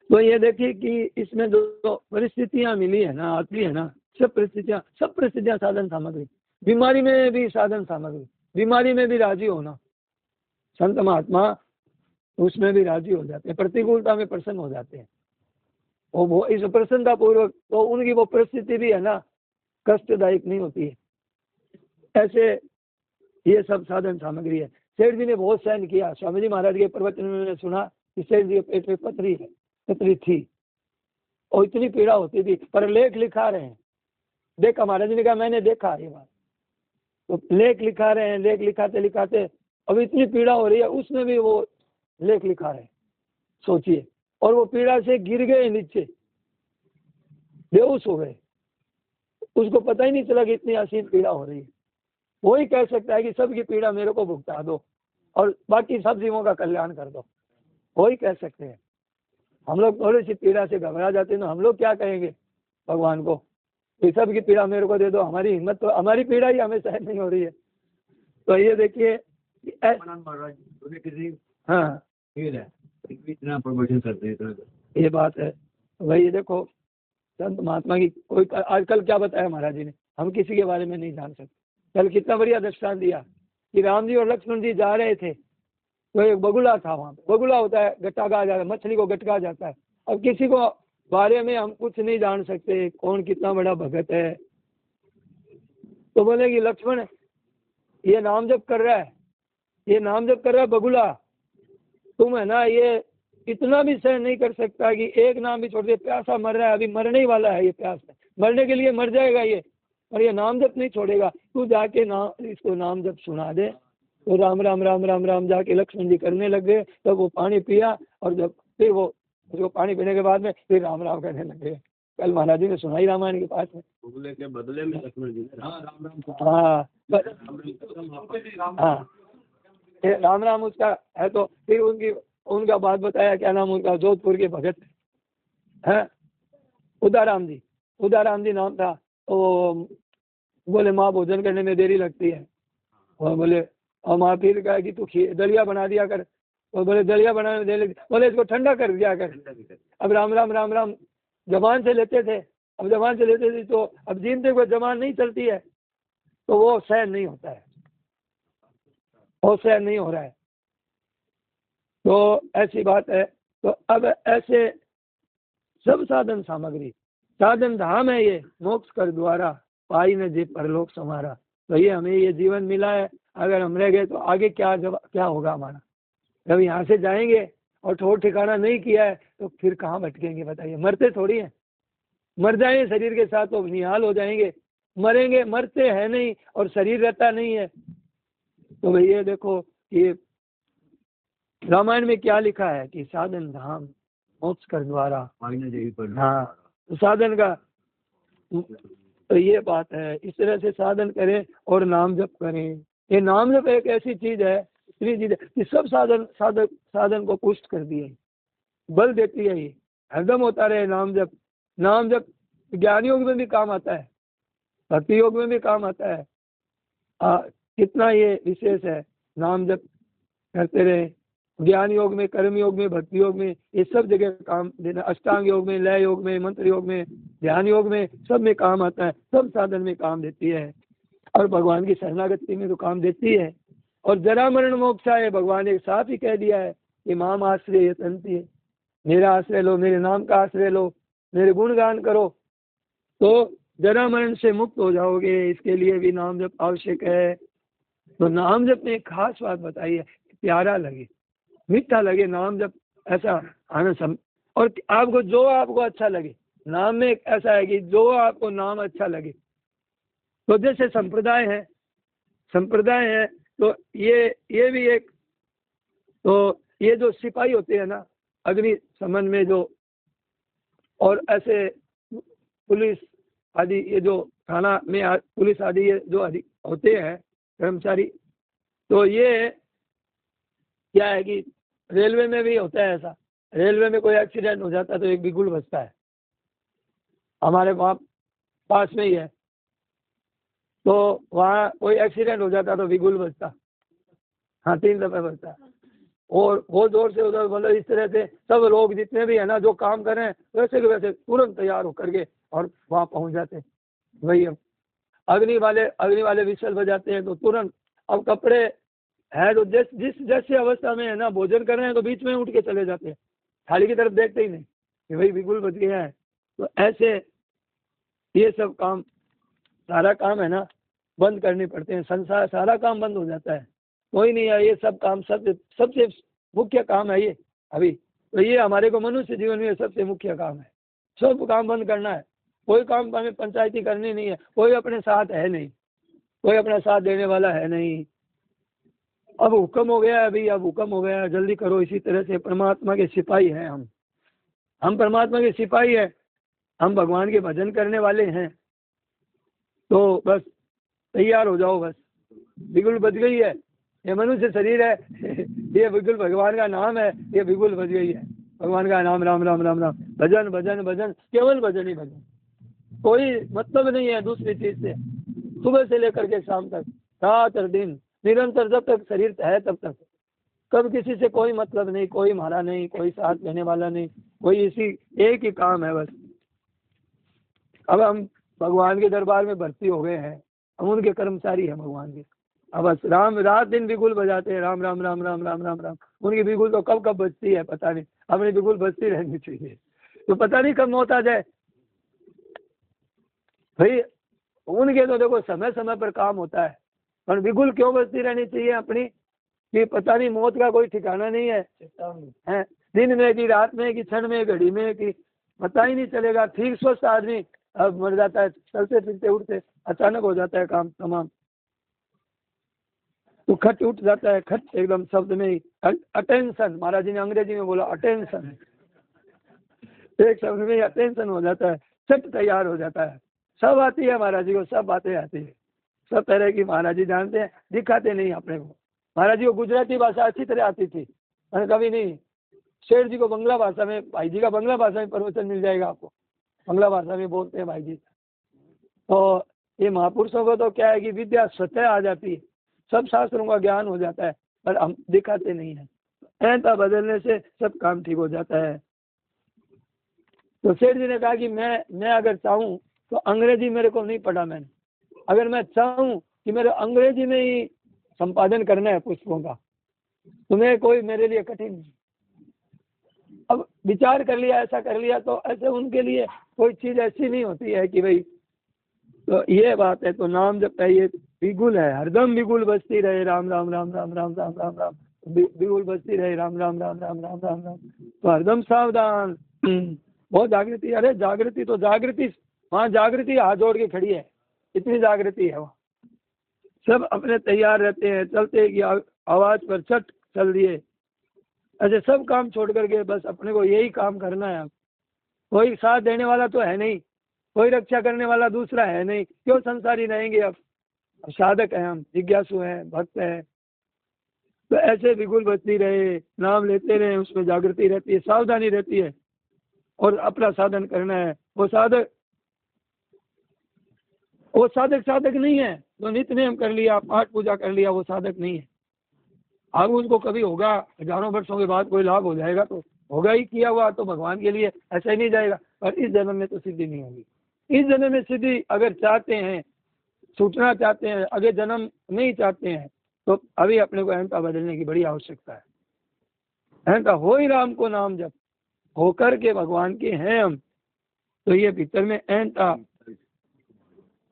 S1: तो ये देखिए कि इसमें जो परिस्थितियां मिली है ना, आती है ना, सब परिस्थितियां साधन सामग्री। बीमारी में भी साधन सामग्री, बीमारी में भी राजी होना। संत महात्मा उसमें भी राजी हो जाते हैं, प्रतिकूलता में प्रसन्न हो जाते हैं। वो इस प्रसन्नता पूर्वक, तो उनकी वो परिस्थिति भी है ना कष्टदायक नहीं होती है। ऐसे ये सब साधन सामग्री है। सेठ जी ने बहुत सहन किया। स्वामी जी महाराज के प्रवचन में मैंने सुना कि सेठ जी के पेट में पथरी थी और इतनी पीड़ा होती थी, पर लेख लिखा रहे हैं। देखा, महाराज जी ने कहा मैंने देखा ये बात। तो लेख लिखा रहे हैं, लेख लिखाते लिखाते अब इतनी पीड़ा हो रही है, उसमें भी वो लेख लिखा रहे हैं, सोचिए। और वो पीड़ा से गिर गए नीचे, बेहोश हो गए। उसको पता ही नहीं चला कि इतनी असीम पीड़ा हो रही है। वही कह सकता है कि सबकी पीड़ा मेरे को भुगता दो और बाकी सब जीवों का कल्याण कर दो, वही कह सकते हैं। हम लोग थोड़ी सी पीड़ा से घबरा जाते हैं, तो हम लोग क्या कहेंगे भगवान को कि सबकी पीड़ा मेरे को दे दो। हमारी हिम्मत तो, हमारी पीड़ा ही हमें सहन नहीं हो रही है। तो ये देखिए, हाँ
S2: इतना प्रवचन करते हैं,
S1: ये बात है। वही देखो, संत महात्मा की कोई आजकल क्या बताया महाराज जी ने, हम किसी के बारे में नहीं जान सकते। कल कितना बढ़िया दृष्टांत दिया कि राम जी और लक्ष्मण जी जा रहे थे, तो एक बगुला था वहाँ पे। बगुला होता है, गट्टा कहा जाता है, मछली को गटका जाता है। अब किसी को बारे में हम कुछ नहीं जान सकते, कौन कितना बड़ा भगत है। तो बोले कि लक्ष्मण ये नाम जप कर रहा है, ये नाम जप कर रहा है बगुला, तुम है ना ये इतना भी सहन नहीं कर सकता कि एक नाम भी छोड़ दे। प्यासा मर रहा है, अभी मरने ही वाला है, ये प्यास है, मरने के लिए मर जाएगा ये, और ये नाम जप नहीं छोड़ेगा। तू जाके इसको नाम जप सुना दे। तो राम राम राम राम राम जाके लक्ष्मण जी करने लग गए। तब वो पानी पिया, और जब फिर वो उसको पानी पीने के बाद में फिर राम राम करने लग गए। कल महाराज जी ने सुनाई रामायण के पास में।
S2: बगुले के बदले में लक्ष्मण जी ने राम
S1: राम उसका है। तो फिर उनका बात बताया, क्या नाम उनका, जोधपुर के भगत है उदाराम जी नाम था। तो बोले माँ भोजन करने में देरी लगती है, और बोले, और माँ फिर कहा कि तू दलिया बना दिया कर। और बोले दलिया बनाने में देरी लगती, बोले इसको ठंडा कर दिया कर। अब राम राम राम राम जबान से लेते थे, अब जबान से लेते थे, तो अब जीनते हुए जबान नहीं चलती है, तो वो सहन नहीं होता है, वो सहन नहीं हो रहा है। तो ऐसी बात है। तो अब ऐसे सब साधन सामग्री साधन धाम है ये, मोक्ष कर द्वारा पाई न जे परलोक समारा। तो ये हमें ये जीवन मिला है, अगर हम रह गए तो आगे क्या होगा हमारा। जब यहाँ से जाएंगे और ठोर ठिकाना नहीं किया है तो फिर कहाँ भटकेंगे बताइए। मरते थोड़ी हैं, मर जाएंगे शरीर के साथ तो निहाल हो जाएंगे, मरेंगे, मरते हैं नहीं और शरीर रहता नहीं है। तो भैया देखो ये रामायण में क्या लिखा है कि साधन धाम मोक्ष कर द्वारा। हाँ, तो साधन का तो ये बात है, इस तरह से साधन करें और नाम जप करें। ये नाम जप एक ऐसी चीज है, इतनी चीज है कि सब साधन को पुष्ट कर दिए, बल देती है। ये हरदम होता रहे नाम जप। नाम जप ज्ञान योग में भी काम आता है, भक्ति योग में भी काम आता है। कितना ये विशेष है, नाम जप करते रहे। ज्ञान योग में, कर्म योग में, भक्ति योग में, ये सब जगह काम देना। अष्टांग योग में, लय योग में, मंत्र योग में, ध्यान योग में, सब में काम आता है। सब साधन में काम देती है और भगवान की शरणागति में तो काम देती है। और जरा मरण मोक्षा है, भगवान ने साफ ही कह दिया है कि माम आश्रय तंती है, मेरा आश्रय लो, मेरे नाम का आश्रय लो, मेरे गुणगान करो तो जरा मरण से मुक्त हो जाओगे। इसके लिए भी नाम जप आवश्यक है। तो नाम जप में एक खास बात बताई है, प्यारा लगे, मीठा लगे नाम जप, ऐसा आनंद। और आपको अच्छा लगे, नाम में ऐसा है कि जो आपको नाम अच्छा लगे। तो जैसे संप्रदाय है तो ये भी एक, तो ये जो सिपाही होते हैं ना अग्नि शमन में जो, और ऐसे पुलिस आदि, ये जो थाना में पुलिस आदि ये जो होते हैं कर्मचारी, तो ये क्या है कि रेलवे में भी होता है ऐसा। रेलवे में कोई एक्सीडेंट हो जाता है तो एक बिगुल बजता है, हमारे वहाँ पास में ही है। तो वहाँ कोई एक्सीडेंट हो जाता तो बिगुल बजता, हाँ 3 दफे बजता है। और बहुत जोर से उधर, मतलब इस तरह से सब लोग जितने भी है ना जो काम कर रहे हैं वैसे के वैसे तुरंत तैयार होकर के और वहाँ पहुँच जाते। वही अग्नि वाले विशल बजाते हैं तो तुरंत। अब कपड़े है तो जैसे अवस्था में है ना, भोजन कर रहे हैं तो बीच में उठ के चले जाते हैं, थाली की तरफ देखते ही नहीं कि भाई बिगुल बज गया है। तो ऐसे ये सब काम, सारा काम है ना बंद करने पड़ते हैं। संसार सारा काम बंद हो जाता है, कोई नहीं है। ये सब काम सबसे मुख्य काम है ये अभी। तो ये हमारे को मनुष्य जीवन में सबसे मुख्य काम है। सब काम बंद करना है, कोई काम हमें पंचायती करनी नहीं है। कोई अपने साथ है नहीं, कोई अपना साथ देने वाला है नहीं। अब हुक्म हो गया है अभी, अब हुक्म हो गया है, जल्दी करो। इसी तरह से परमात्मा के सिपाही हैं हम परमात्मा के सिपाही हैं, हम भगवान के भजन करने वाले हैं। तो बस तैयार हो जाओ, बस बिगुल बज गई है। ये मनुष्य शरीर है ये बिगुल भगवान का नाम है, ये बिगुल बज गई है। भगवान का नाम राम राम राम राम, भजन भजन भजन, केवल भजन ही भजन, कोई मतलब नहीं है दूसरी चीज से। सुबह से लेकर के शाम तक, रात और दिन, निरंतर जब तक शरीर है तब तक। कब किसी से कोई मतलब नहीं, कोई मारा नहीं, कोई साथ देने वाला नहीं, कोई इसी एक ही काम है बस। अब हम भगवान के दरबार में भर्ती हो गए हैं, हम उनके कर्मचारी हैं भगवान के। अब बस राम रात दिन बिगुल बजाते हैं, राम राम राम राम राम राम राम। उनकी बिगुल तो कब कब बजती है पता नहीं, अपनी बिगुल बजती रहनी चाहिए, तो पता नहीं कब मौत आ जाए भाई। उनके तो देखो समय समय पर काम होता है, पर बिगुल क्यों बजती रहनी चाहिए अपनी, कि पता नहीं मौत का कोई ठिकाना नहीं है, दिन में कि रात में कि क्षण में घड़ी में कि पता ही नहीं चलेगा। ठीक स्वस्थ आदमी अब मर जाता है, चलते फिरते उठते अचानक हो जाता है काम तमाम, तो खट उठ जाता है, खट एकदम शब्द में ही। अटेंशन, महाराज जी ने अंग्रेजी में बोला अटेंशन, एक शब्द में ही अटेंशन हो जाता है, चट तैयार हो जाता है। सब आती है महाराज जी को, सब बातें आती है, सब तरह की महाराज जी जानते हैं, दिखाते नहीं अपने को। महाराज जी को गुजराती भाषा अच्छी तरह आती थी, और कभी नहीं। शेठ जी को बंगला भाषा में, भाई जी का बंगला भाषा में प्रवचन मिल जाएगा आपको, बंगला भाषा में बोलते हैं भाई जी। तो ये महापुरुषों को तो क्या है कि विद्या स्वतः आ जाती है, सब शास्त्रों का ज्ञान हो जाता है, पर हम दिखाते नहीं है। ऐसा बदलने से सब काम ठीक हो जाता है। तो सेठ जी ने कहा कि मैं अगर चाहूँ तो अंग्रेजी मेरे को नहीं पढ़ा मैंने, अगर मैं चाहूँ कि मेरे अंग्रेजी में ही संपादन करना है पुस्तकों का, तो मैं कोई मेरे लिए कठिन नहीं। अब विचार कर लिया, ऐसा कर लिया, तो ऐसे उनके लिए कोई चीज ऐसी नहीं होती है कि भाई, तो ये बात है। तो नाम जब है ये बिगुल है, हरदम बिगुल बजती रहे, राम राम राम राम राम राम राम राम, बिगुल बजती रहे, राम राम राम राम राम राम राम, तो हरदम सावधान। बहुत जागृति, अरे जागृति तो जागृति, वहाँ जागृति हाथ जोड़ के खड़ी है, इतनी जागृति है वहाँ। सब अपने तैयार रहते हैं, चलते कि आवाज पर छट चल दिए, ऐसे सब काम छोड़ करके बस अपने को यही काम करना है। कोई साथ देने वाला तो है नहीं, कोई रक्षा करने वाला दूसरा है नहीं, क्यों संसारी रहेंगे अब साधक हैं हम, जिज्ञासु हैं, भक्त हैं। तो ऐसे बिगुल बजती रहे, नाम लेते रहे, उसमें जागृति रहती है, सावधानी रहती है, और अपना साधन करना है। वो साधक साधक नहीं है, तो नित्य नेम कर लिया, पाठ पूजा कर लिया, वो साधक नहीं है। अब उसको कभी होगा, हजारों वर्षों के बाद कोई लाभ हो जाएगा तो होगा ही, किया हुआ तो भगवान के लिए, ऐसा ही नहीं जाएगा। पर इस जन्म में तो सिद्धि नहीं होगी। इस जन्म में सिद्धि अगर चाहते हैं, छूटना चाहते हैं, अगर जन्म नहीं चाहते हैं, तो अभी अपने को अहंता बदलने की बड़ी आवश्यकता है। अहंता हो ही राम को नाम जब, होकर के भगवान के हैं हम, तो ये भीतर में अहंता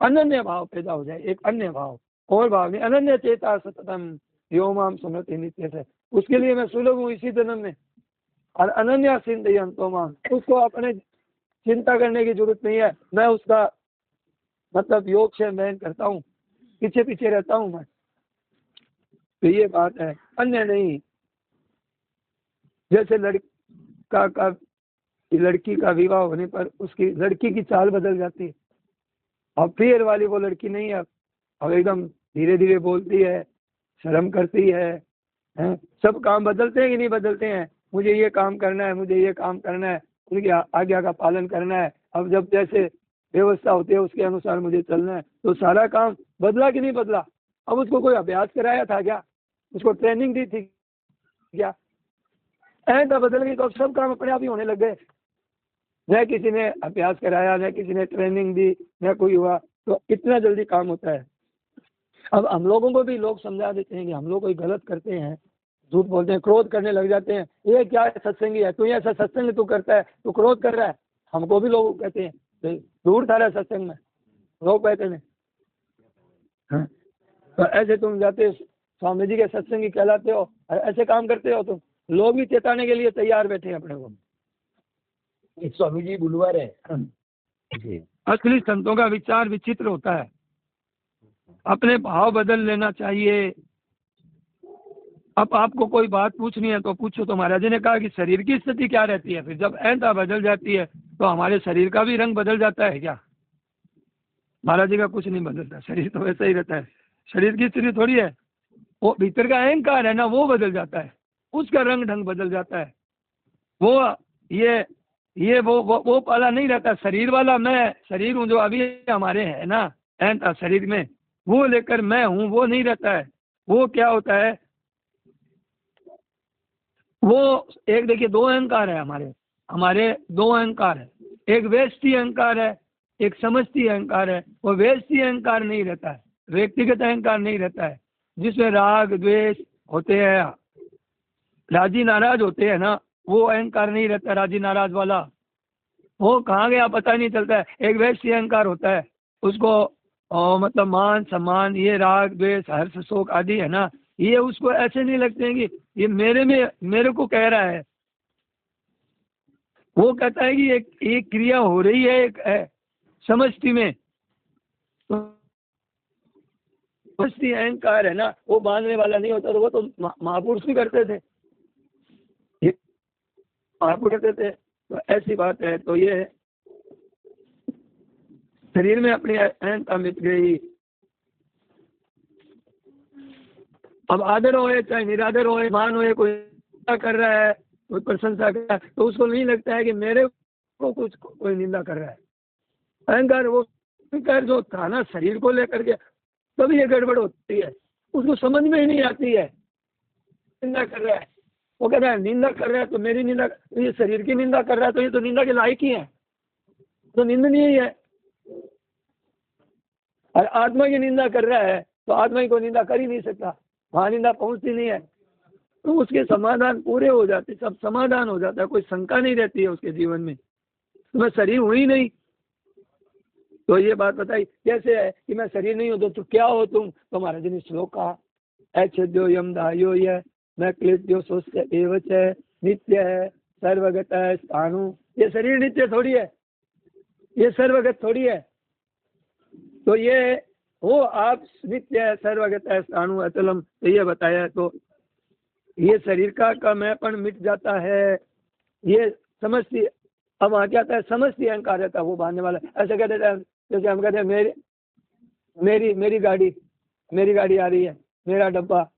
S1: अनन्य भाव पैदा हो जाए, एक अन्य भाव, और भाव नहीं, अनन्य चेता सततम यो माम सुनते नित्य से। उसके लिए मैं सुलभ हूँ इसी जन्म में, और अनन्या सिंधयंतो माम, उसको अपने चिंता करने की जरूरत नहीं है, मैं उसका मतलब योग से मैं करता हूँ, पीछे पीछे रहता हूँ मैं। तो ये बात है, अन्य नहीं। जैसे लड़की का विवाह होने पर उसकी लड़की की चाल बदल जाती है, अब प्रियर वाली वो लड़की नहीं है, अब एकदम धीरे धीरे बोलती है, शर्म करती है, सब काम बदलते हैं कि नहीं बदलते हैं, मुझे ये काम करना है, मुझे ये काम करना है, उनकी आज्ञा का पालन करना है, अब जब जैसे व्यवस्था होती है उसके अनुसार मुझे चलना है। तो सारा काम बदला कि नहीं बदला? अब उसको कोई अभ्यास कराया था क्या, उसको ट्रेनिंग दी थी क्या? ऐसा बदल गई तो अब सब काम अपने आप ही होने लग गए, न किसी ने अभ्यास कराया, न किसी ने ट्रेनिंग दी, न कोई हुआ, तो इतना जल्दी काम होता है। अब हम लोगों को भी लोग समझा देते हैं कि हम लोग कोई गलत करते हैं, झूठ बोलते हैं, क्रोध करने लग जाते हैं, ये क्या सत्संगी है, तू ये ऐसा सत्संग तू करता है, तू क्रोध कर रहा है। हमको भी लोग कहते हैं दूर था रहा सत्संग में, लोग कहते हैं हाँ? तो ऐसे तुम जाते स्वामी जी के सत्संगी कहलाते हो, ऐसे काम करते हो, तुम लोग भी चेताने के लिए तैयार बैठे हैं अपने को।
S3: स्वामी जी बुलवा रहे।
S1: असली संतों का विचार विचित्र होता है, अपने भाव बदल लेना चाहिए। अब आपको कोई बात पूछनी है तो पूछो। तो महाराज जी ने कहा कि शरीर की स्थिति क्या रहती है, फिर जब अहंता बदल जाती है तो हमारे शरीर का भी रंग बदल जाता है क्या? महाराज जी का कुछ नहीं बदलता, शरीर तो वैसा ही रहता है। शरीर की स्थिति थोड़ी है, वो भीतर का अहंकार है ना, वो बदल जाता है, उसका रंग ढंग बदल जाता है। वो ये वो वाला नहीं रहता, शरीर वाला मैं शरीर हूँ जो अभी हमारे है ना अहंता शरीर में, वो लेकर मैं हूँ, वो नहीं रहता है। वो क्या होता है, वो एक देखिए दो अहंकार है हमारे दो अहंकार है, एक व्यष्टि अहंकार है, एक समष्टि अहंकार है। वो व्यष्टि अहंकार नहीं रहता है, व्यक्तिगत अहंकार नहीं रहता है, जिसमें राग द्वेष होते हैं, राजी नाराज होते हैं ना, वो अहंकार नहीं रहता राजी नाराज वाला। वो कहाँ गया पता नहीं चलता है। एक व्यष्टि अहंकार होता है, उसको मतलब मान सम्मान, ये राग द्वेष हर्ष शोक आदि है ना, ये उसको ऐसे नहीं लगते हैं कि ये मेरे को कह रहा है। वो कहता है कि एक क्रिया हो रही है एक समष्टि में, तो समष्टि अहंकार है ना, वो बांधने वाला नहीं होता। तो वो तो महापुरुष भी करते थे, महापुरुष करते थे। तो ऐसी बात है। तो ये शरीर में अपनी अहंता मिट गई। अब आदर होए चाहे निरादर होए, मान होए, कोई कर रहा है, कोई प्रशंसा कर रहा है, तो उसको नहीं लगता है कि मेरे को कुछ कोई निंदा कर रहा है। अहंकार वो अहंकार जो था ना शरीर को लेकर के, तभी ये गड़बड़ होती है, उसको समझ में ही नहीं आती है। निंदा कर रहा है, वो कह रहा है निंदा कर रहा है तो मेरी निंदा, ये शरीर की निंदा कर रहा है तो ये तो निंदा के लायक ही है, तो निंदनीय ही है। और आत्मा की निंदा कर रहा है तो आत्मा की कोई निंदा कर ही नहीं सकता, वहां निंदा पहुंचती नहीं है। तो उसके समाधान पूरे हो जाते, सब समाधान हो जाता है, कोई शंका नहीं रहती है उसके जीवन में। तो मैं शरीर हूँ ही नहीं, तो ये बात बताई कैसे है कि मैं शरीर नहीं हूँ, तो क्या हो तुम? तो महाराज ने श्लोक कहा, ऐच्छद्यो यम दायो यह मैं क्लेद्यो सोच एवच है, नित्य है, सर्वगत है, स्थाणु। ये शरीर नित्य थोड़ी है, ये सर्वगत थोड़ी है। तो ये हो आप नित्य है, सर्वगत है, स्थाणु अचलम, तो ये बताया। तो ये शरीर का मैंपन मिट जाता है, ये समझती। अब वहाँ क्या आता है, समझती अहंकार रहता है, वो बांधने वाला ऐसा कह देता है। जैसे हम कहते हैं मेरी गाड़ी आ रही है, मेरा डब्बा,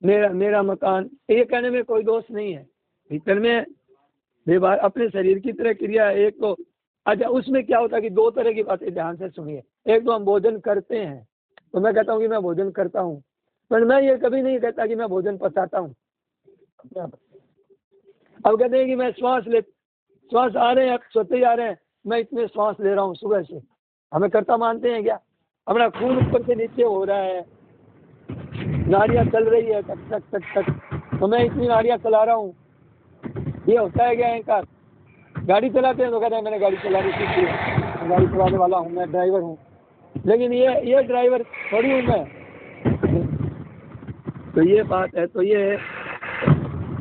S1: मेरा मकान, ये कहने में कोई दोष नहीं है। भीतर में व्यवहार अपने शरीर की तरह क्रिया है। एक तो अच्छा, उसमें क्या होता है कि दो तरह की बातें ध्यान से सुनिए। एक तो हम भोजन करते हैं, तो मैं कहता हूँ कि मैं भोजन करता हूँ, पर मैं ये कभी नहीं कहता कि मैं भोजन पचाता हूँ। अब कहते हैं कि मैं श्वास आ रहे हैं, सोते ही आ रहे हैं, मैं इतने श्वास ले रहा हूँ सुबह से, हमें करता मानते हैं क्या? हमारा खून ऊपर से नीचे हो रहा है, नाड़ियाँ चल रही है टक टक टक टक, तो मैं इतनी नाड़ियाँ चला रहा हूँ, ये होता है क्या अहंकार? गाड़ी चलाते हैं तो कहते हैं मैंने गाड़ी चलानी सीखी है, मैं गाड़ी चलाने वाला हूँ, मैं ड्राइवर हूँ, लेकिन ये ड्राइवर थोड़ी हूँ मैं। तो ये बात है। तो ये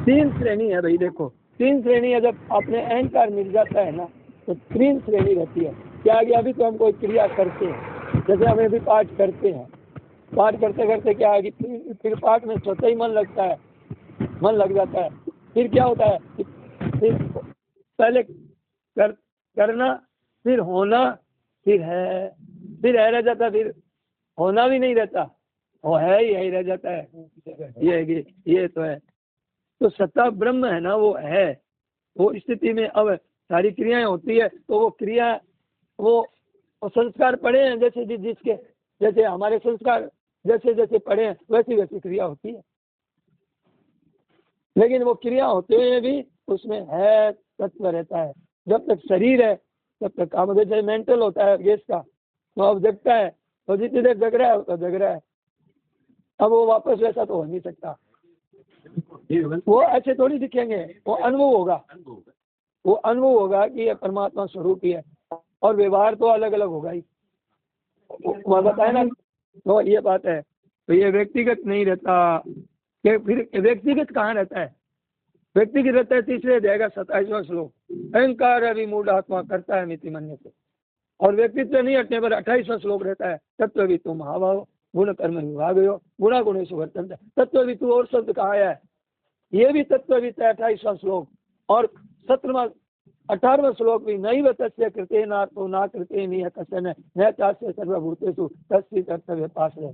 S1: तीन श्रेणी है भाई, देखो तीन श्रेणी है। जब अपने अहंकार मिल जाता है ना, तो तीन श्रेणी रहती है। क्या आगे अभी तो हम कोई क्रिया करते हैं, जैसे हमें भी पाठ करते हैं, पाठ करते करते क्या है कि फिर पाठ में स्वतः ही मन लगता है, मन लग जाता है। फिर क्या होता है कि फिर पहले करना, फिर होना, फिर है रह जाता, फिर होना भी नहीं रहता, वो है ही यही रह जाता है। ये तो है। तो सत्ता ब्रह्म है ना, वो है। वो स्थिति में अब सारी क्रियाएं होती है, तो वो क्रिया वो संस्कार पड़े हैं जैसे जिसके जैसे हमारे संस्कार जैसे जैसे पड़े हैं वैसी वैसी क्रिया होती है। लेकिन वो क्रिया होते हुए भी उसमें है तत्व रहता है। जब तक शरीर है तब तक काम, जैसे मेंटल होता है गैस का, तो अब जगता है, तो जितनी देर जग रहा है तो जग रहा है, अब वो वापस वैसा तो हो नहीं सकता। वो ऐसे थोड़ी दिखेंगे, वो अनुभव होगा, वो अनुभव होगा कि ये परमात्मा स्वरूप ही है, और व्यवहार तो अलग अलग होगा ही, वहाँ बताया ना। तो ये बात है। तो ये व्यक्तिगत नहीं रहता। फिर व्यक्तिगत कहाँ रहता है? व्यक्तिगत रहता है तीसरे जाएगा 27वां श्लोक, अहंकार अभिमूढ़ आत्मा करता है मिति मन्य से। और व्यक्तित्व नहीं हटने पर 28वां श्लोक रहता है, तत्ववितु महाभाव गुण कर्म विभाग गुणा गुणेश वर्तन। तत्ववितु और शब्द कहा है, ये भी तत्ववित है 28वां श्लोक। और 18वां श्लोक भी नहीं वत्स्य कृते नार्थो ना कृते नहीं कसन न चास्य सर्वभूतेषु तस्य कर्तव्य पास है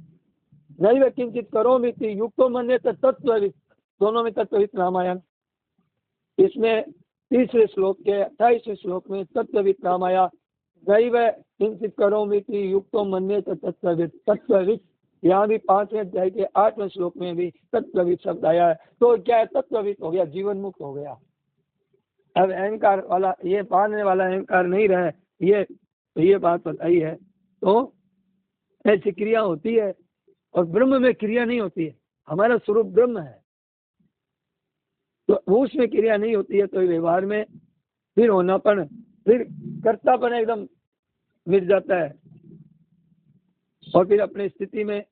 S1: नहीं व किंचित करो मिति युक्तो मन्ये तत्ववित। दोनों में तत्ववित रामायण। इसमें तीसरे श्लोक के 28वें श्लोक में तत्ववित रामाया, दैव किंचित करो मिति युक्तो मन्ये तत्ववित। यहाँ भी 5वें अध्याय के 8वें श्लोक में भी तत्ववित शब्द आया है। तो क्या है, तत्ववित हो गया, जीवन मुक्त हो गया। अब अहंकार वाला, ये पाने वाला अहंकार नहीं रहे, ये बात बताई है। तो ऐसी क्रिया होती है, और ब्रह्म में क्रिया नहीं होती है। हमारा स्वरूप ब्रह्म है, तो वो उसमें क्रिया नहीं होती है। तो व्यवहार में फिर होनापन, फिर कर्तापन एकदम मिट जाता है, और फिर अपनी स्थिति में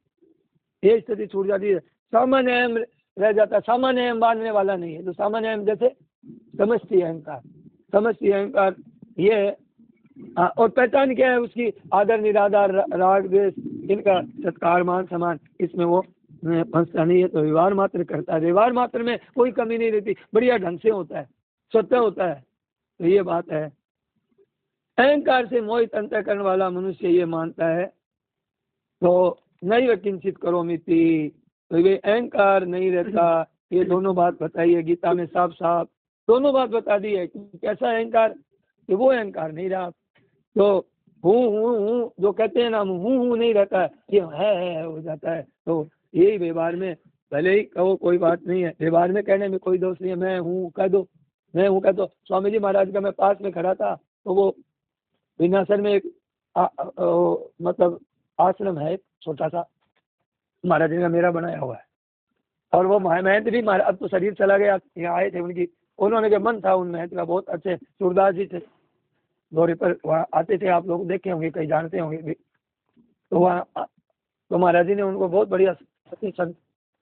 S1: ये स्थिति छूट जाती है। सामान्य अहम रह जाता है, सामान्य अहम बांधने वाला नहीं है। तो सामान्य अहम जैसे समष्टि अहंकार ये है। और पहचान क्या है उसकी? आदर निरादर राग द्वेष इनका सत्कार मान सम्मान, इसमें वो फंसता नहीं है। तो व्यवहार मात्र करता है, व्यवहार मात्र में कोई कमी नहीं रहती, बढ़िया ढंग से होता है, स्वतः होता है। तो ये बात है। अहंकार से मोहित अंतःकरण वाला मनुष्य ये मानता है, तो नहीं किंचित करो मिति, तो ये अहंकार नहीं रहता। ये दोनों बात बताई है गीता में, साफ साफ दोनों बात बता दी है कि कैसा अहंकार, कि वो अहंकार नहीं रहा। तो हूँ जो कहते हैं ना, हूँ नहीं रहता है, ये है हो जाता है। तो यही व्यवहार में भले ही कहो कोई बात नहीं है, व्यवहार में कहने में कोई दोष नहीं है। मैं हूँ कह दो, मैं हूँ कह दो। स्वामी जी महाराज का मैं पास में खड़ा था, तो वो विनाशर में एक मतलब आश्रम है छोटा सा, महाराज जी का मेरा बनाया हुआ है। और वो महंत भी अब तो शरीर चला गया, यहाँ आए थे उनकी, उन्होंने जो मन था उन महंत का, बहुत अच्छे सूरदास जी थे, दौरे पर वहाँ आते थे, आप लोग देखे होंगे, कहीं जानते होंगे भी। तो वहाँ तो महाराज जी ने उनको बहुत बढ़िया संत,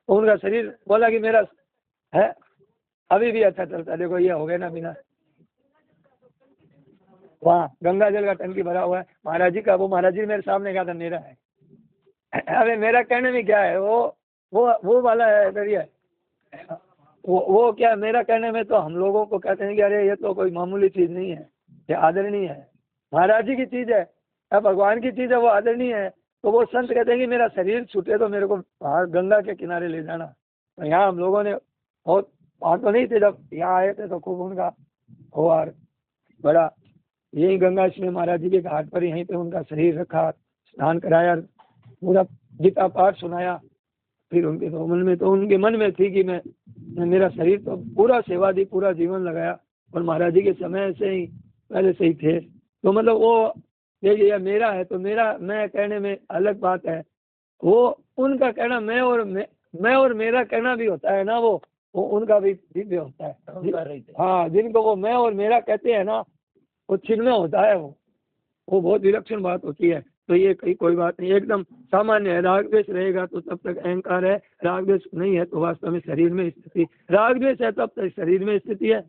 S1: उनका शरीर बोला कि मेरा है अभी भी अच्छा चलता है। देखो ये हो गया ना बिना, वहाँ गंगा जल का टंकी भरा हुआ है महाराज जी का, वो महाराज जी मेरे सामने कहा था मेरा है। अरे मेरा कहने में क्या है, वो वाला है इधर ही है, वो क्या मेरा कहने में, तो हम लोगों को कहते हैं कि अरे ये तो कोई मामूली चीज नहीं है, ये आदरणीय है, महाराज जी की चीज है, अब भगवान की चीज है, वो आदरणीय है। तो वो संत कहते हैं कि मेरा शरीर छूटे तो मेरे को बाहर गंगा के किनारे ले जाना। तो यहाँ हम लोगों ने बहुत, वहाँ तो नहीं थे जब यहाँ आए थे, तो खूब उनका और बड़ा यही गंगा इसमें महाराज जी के घाट पर यहीं पे उनका शरीर रखा, स्नान कराया, पूरा गीता पाठ सुनाया। फिर उनके तो मन में, तो उनके मन में थी कि मैं मेरा शरीर तो पूरा सेवा दी, पूरा जीवन लगाया, और महाराज जी के समय से ही पहले से ही थे। तो मतलब वो ये मेरा है, तो मेरा मैं कहने में अलग बात है, वो उनका कहना मैं और मेरा कहना भी होता है ना, वो उनका भी दिव्य होता है। हाँ, जिनको वो मैं और मेरा कहते हैं ना, वो चिन्मय होता है, वो बहुत विलक्षण बात होती है। तो ये कोई बात नहीं, एकदम सामान्य है। राग द्वेष रहेगा तो तब तक अहंकार है, राग द्वेष नहीं है तो वास्तव में शरीर में स्थिति, राग द्वेष है तब तक शरीर में स्थिति है।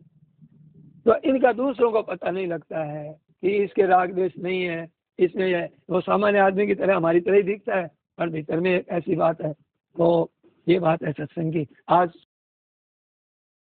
S1: तो इनका दूसरों को पता नहीं लगता है कि इसके राग द्वेष नहीं है, इसमें है, वो सामान्य आदमी की तरह हमारी तरह ही दिखता है, पर भीतर में ऐसी बात है। तो ये बात है सत्संग की। आज